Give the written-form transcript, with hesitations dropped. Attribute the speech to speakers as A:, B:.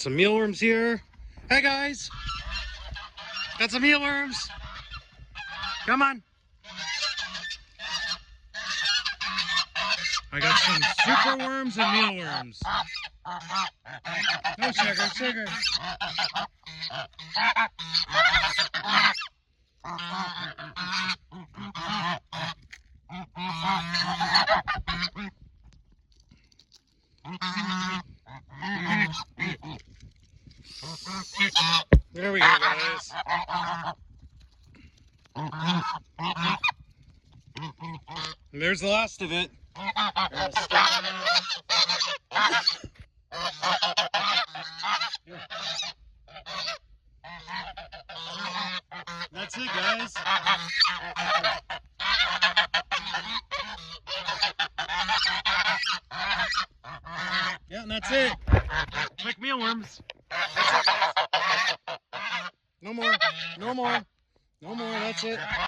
A: Some mealworms here. Hey guys, got some mealworms. Come on. I got some superworms and mealworms. No sugar, sugar. There we go, guys. And there's the last of it. That's it, guys. Yeah, and that's it. Quick mealworms. That's it, guys. No more. No more. No more. That's it.